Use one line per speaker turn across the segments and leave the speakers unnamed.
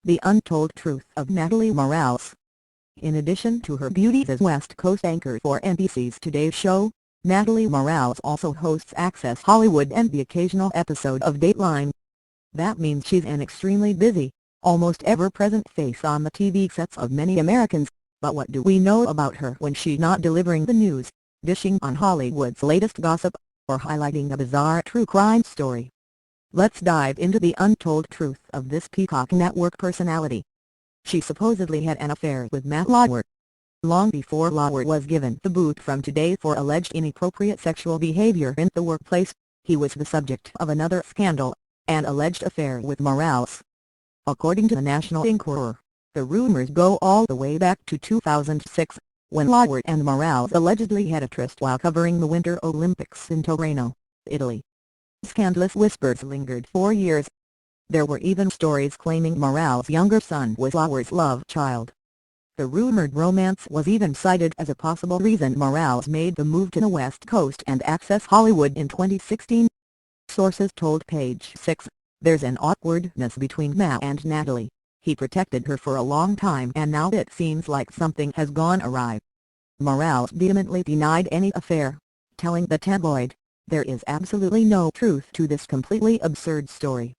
The Untold Truth of Natalie Morales. In addition to her duties as West Coast anchor for NBC's Today Show, Natalie Morales also hosts Access Hollywood and the occasional episode of Dateline. That means she's an extremely busy, almost ever-present face on the TV sets of many Americans, but what do we know about her when she's not delivering the news, dishing on Hollywood's latest gossip, or highlighting a bizarre true crime story? Let's dive into the untold truth of this Peacock Network personality. She supposedly had an affair with Matt Lauer. Long before Lauer was given the boot from Today for alleged inappropriate sexual behavior in the workplace, he was the subject of another scandal, an alleged affair with Morales. According to the National Enquirer, the rumors go all the way back to 2006, when Lauer and Morales allegedly had a tryst while covering the Winter Olympics in Torino, Italy. Scandalous whispers lingered for years. There were even stories claiming Morales' younger son was Lauer's love child. The rumored romance was even cited as a possible reason Morales made the move to the West Coast and Access Hollywood in 2016. Sources told Page Six, "There's an awkwardness between Matt and Natalie. He protected her for a long time and now it seems like something has gone awry." Morales vehemently denied any affair, telling the tabloid, "There is absolutely no truth to this completely absurd story.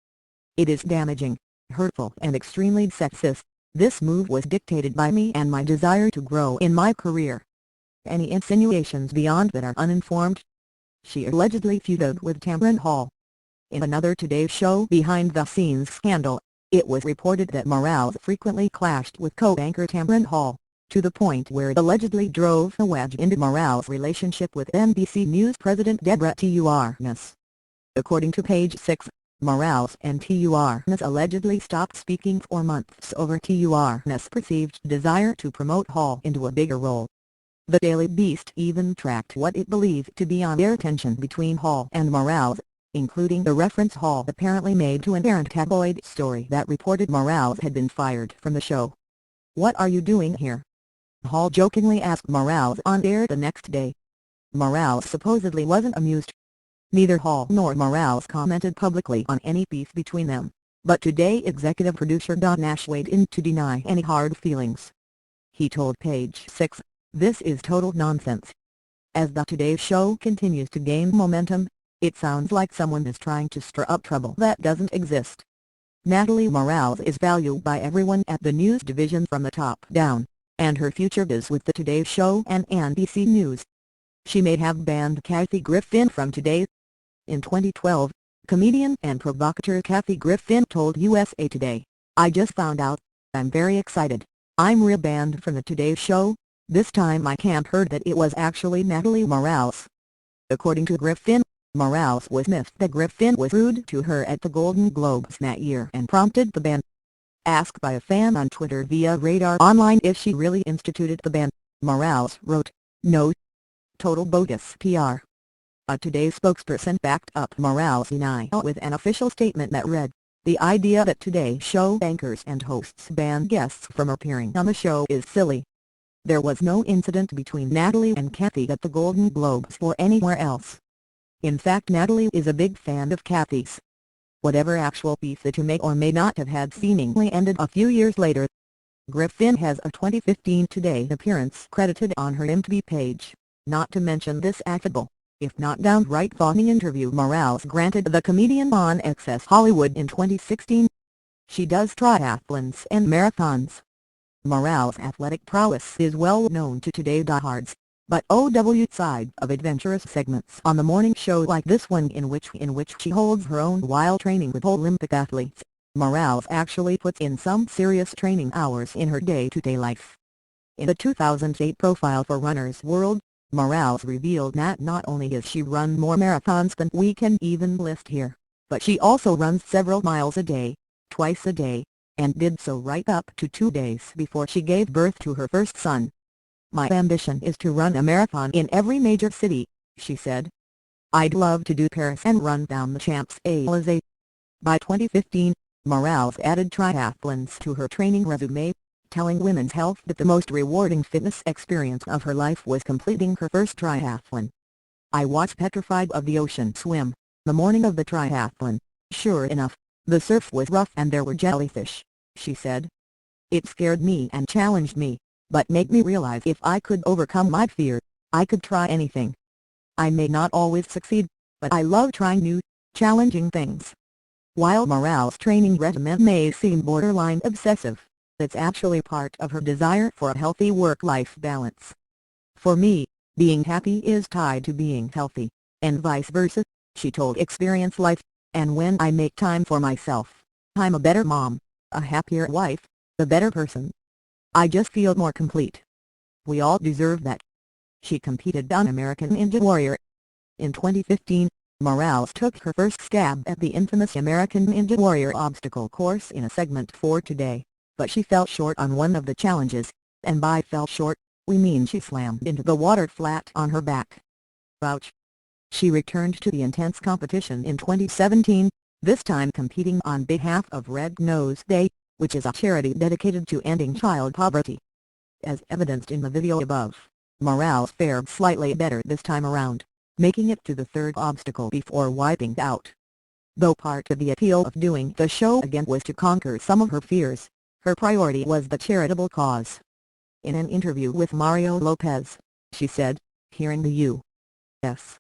It is damaging, hurtful and extremely sexist. This move was dictated by me and my desire to grow in my career. Any insinuations beyond that are uninformed." She allegedly feuded with Tamron Hall. In another Today Show behind-the-scenes scandal, it was reported that Morales frequently clashed with co-anchor Tamron Hall, to the point where it allegedly drove a wedge into Morales' relationship with NBC News president Deborah Turnes. According to Page Six, Morales and Turnes allegedly stopped speaking for months over Turnes' perceived desire to promote Hall into a bigger role. The Daily Beast even tracked what it believed to be on-air tension between Hall and Morales, including the reference Hall apparently made to an errant tabloid story that reported Morales had been fired from the show. "What are you doing here?" Hall jokingly asked Morales on air the next day. Morales supposedly wasn't amused. Neither Hall nor Morales commented publicly on any beef between them, but Today executive producer Don Nash weighed in to deny any hard feelings. He told Page Six, "This is total nonsense. As the Today Show continues to gain momentum, it sounds like someone is trying to stir up trouble that doesn't exist." Natalie Morales is valued by everyone at the news division from the top down, and her future is with the Today Show and NBC News. She may have banned Kathy Griffin from Today. In 2012, comedian and provocateur Kathy Griffin told USA Today, "I just found out. I'm very excited. I'm re-banned from the Today Show. This time I can't heard that it was actually Natalie Morales." According to Griffin, Morales was miffed that Griffin was rude to her at the Golden Globes that year and prompted the ban. Asked by a fan on Twitter via Radar Online if she really instituted the ban, Morales wrote, "No. Total bogus PR." A Today spokesperson backed up Morales' denial with an official statement that read, "The idea that Today Show anchors and hosts ban guests from appearing on the show is silly. There was no incident between Natalie and Kathy at the Golden Globes or anywhere else. In fact, Natalie is a big fan of Kathy's. Whatever actual beef the two may or may not have had seemingly ended a few years later." Griffin has a 2015 Today appearance credited on her IMDb page, not to mention this affable, if not downright fawning interview Morales granted the comedian on Access Hollywood in 2016. She does triathlons and marathons. Morales' athletic prowess is well known to Today diehards, but outside of adventurous segments on the morning show like this one in which she holds her own while training with Olympic athletes, Morales actually puts in some serious training hours in her day-to-day life. In a 2008 profile for Runner's World, Morales revealed that not only has she run more marathons than we can even list here, but she also runs several miles a day, twice a day, and did so right up to 2 days before she gave birth to her first son. "My ambition is to run a marathon in every major city," she said. "I'd love to do Paris and run down the Champs-Élysées." By 2015, Morales added triathlons to her training resume, telling Women's Health that the most rewarding fitness experience of her life was completing her first triathlon. "I was petrified of the ocean swim, the morning of the triathlon. Sure enough, the surf was rough and there were jellyfish. she said. "It scared me and challenged me, but made me realize if I could overcome my fear, I could try anything. I may not always succeed, but I love trying new, challenging things." While Morales' training regimen may seem borderline obsessive, it's actually part of her desire for a healthy work-life balance. "For me, being happy is tied to being healthy, and vice versa," she told Experience Life, "and when I make time for myself, I'm a better mom, a happier wife, a better person. I just feel more complete. We all deserve that." She competed on American Ninja Warrior. In 2015, Morales took her first stab at the infamous American Ninja Warrior obstacle course in a segment for Today, but she fell short on one of the challenges, and by fell short, we mean she slammed into the water flat on her back. Ouch. She returned to the intense competition in 2017, this time competing on behalf of Red Nose Day, which is a charity dedicated to ending child poverty. As evidenced in the video above, Morales fared slightly better this time around, making it to the third obstacle before wiping out. Though part of the appeal of doing the show again was to conquer some of her fears, her priority was the charitable cause. In an interview with Mario Lopez, she said, "Here in the U.S.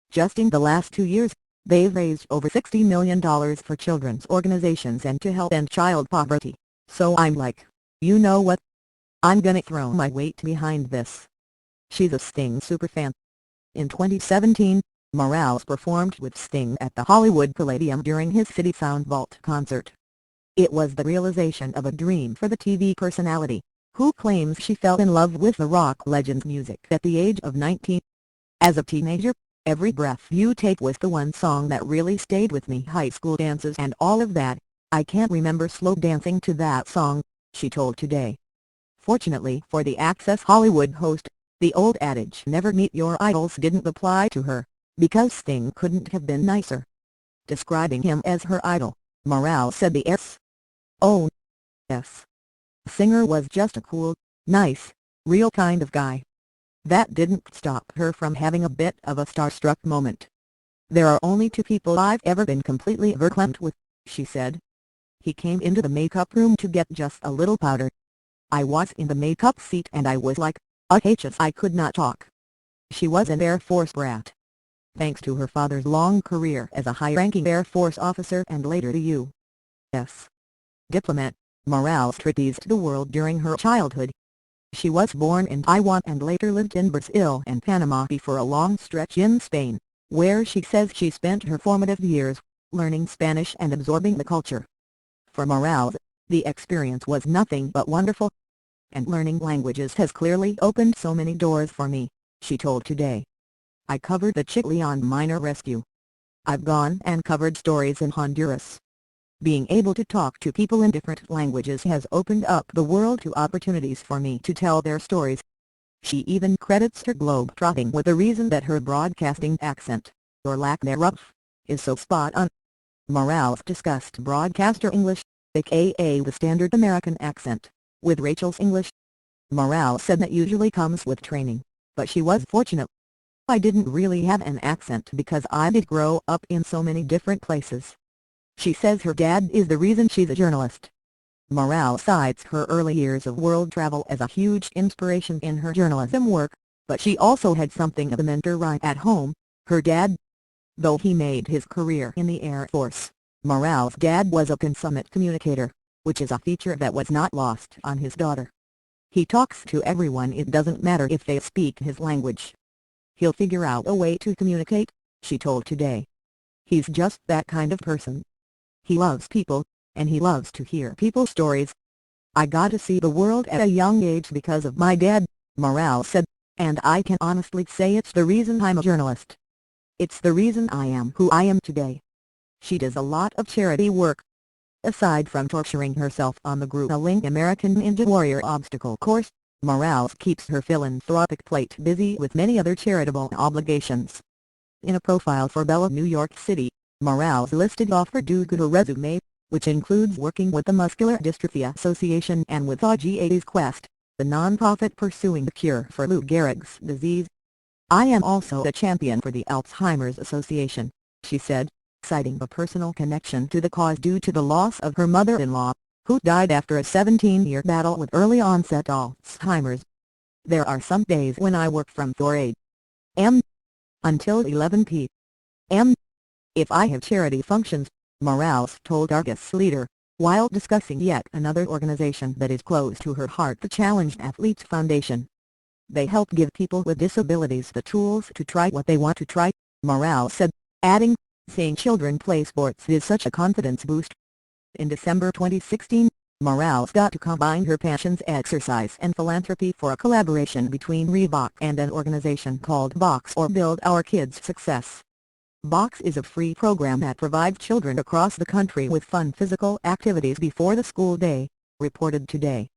just in the last 2 years, they've raised over $60 million for children's organizations and to help end child poverty, so I'm like, you know what? I'm gonna throw my weight behind this." She's a Sting superfan. In 2017, Morales performed with Sting at the Hollywood Palladium during his City Sound Vault concert. It was the realization of a dream for the TV personality, who claims she fell in love with the rock legend's music at the age of 19. "As a teenager, Every Breath You Take was the one song that really stayed with me. High school dances and all of that, I can't remember slow dancing to that song," she told Today. Fortunately for the Access Hollywood host, the old adage "never meet your idols" didn't apply to her, because Sting couldn't have been nicer. Describing him as her idol, Morales said the S.O.S. singer was just a cool, nice, real kind of guy. That didn't stop her from having a bit of a starstruck moment. "There are only 2 people I've ever been completely verklempt with," she said. "He came into the makeup room to get just a little powder. I was in the makeup seat and I was like, I could not talk." She was an Air Force brat. Thanks to her father's long career as a high-ranking Air Force officer and later the U.S. diplomat, Morales trapezed the world during her childhood. She was born in Taiwan and later lived in Brazil and Panama before a long stretch in Spain, where she says she spent her formative years learning Spanish and absorbing the culture. For Morales, the experience was nothing but wonderful. "And learning languages has clearly opened so many doors for me," she told Today. "I covered the Chilean miner rescue. I've gone and covered stories in Honduras. Being able to talk to people in different languages has opened up the world to opportunities for me to tell their stories." She even credits her globe-trotting with the reason that her broadcasting accent, or lack thereof, is so spot on. Morales discussed broadcaster English, aka the standard American accent, with Rachel's English. Morales said that usually comes with training, but she was fortunate. "I didn't really have an accent because I did grow up in so many different places." She says her dad is the reason she's a journalist. Morales cites her early years of world travel as a huge inspiration in her journalism work, but she also had something of a mentor right at home, her dad. Though he made his career in the Air Force, Morales' dad was a consummate communicator, which is a feature that was not lost on his daughter. "He talks to everyone, it doesn't matter if they speak his language. He'll figure out a way to communicate," she told Today. "He's just that kind of person. He loves people, and he loves to hear people's stories. I got to see the world at a young age because of my dad," Morales said, "and I can honestly say it's the reason I'm a journalist. It's the reason I am who I am today." She does a lot of charity work. Aside from torturing herself on the grueling American Ninja Warrior obstacle course, Morales keeps her philanthropic plate busy with many other charitable obligations. In a profile for Bella New York City, Morales listed off her do-gooder resume, which includes working with the Muscular Dystrophy Association and with AGA's Quest, the non-profit pursuing the cure for Lou Gehrig's disease. "I am also a champion for the Alzheimer's Association," she said, citing a personal connection to the cause due to the loss of her mother-in-law, who died after a 17-year battle with early-onset Alzheimer's. "There are some days when I work from 4 a.m. until 11 p.m. if I have charity functions," Morales told Argus Leader, while discussing yet another organization that is close to her heart, the Challenged Athletes Foundation. "They help give people with disabilities the tools to try what they want to try," Morales said, adding, "Seeing children play sports is such a confidence boost." In December 2016, Morales got to combine her passions, exercise and philanthropy, for a collaboration between Reebok and an organization called Box, or Build Our Kids' Success. Box is a free program that provides children across the country with fun physical activities before the school day, reported Today.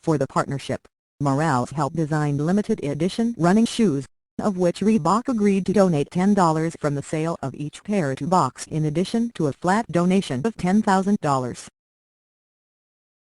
For the partnership, Morales helped design limited edition running shoes, of which Reebok agreed to donate $10 from the sale of each pair to Box in addition to a flat donation of $10,000.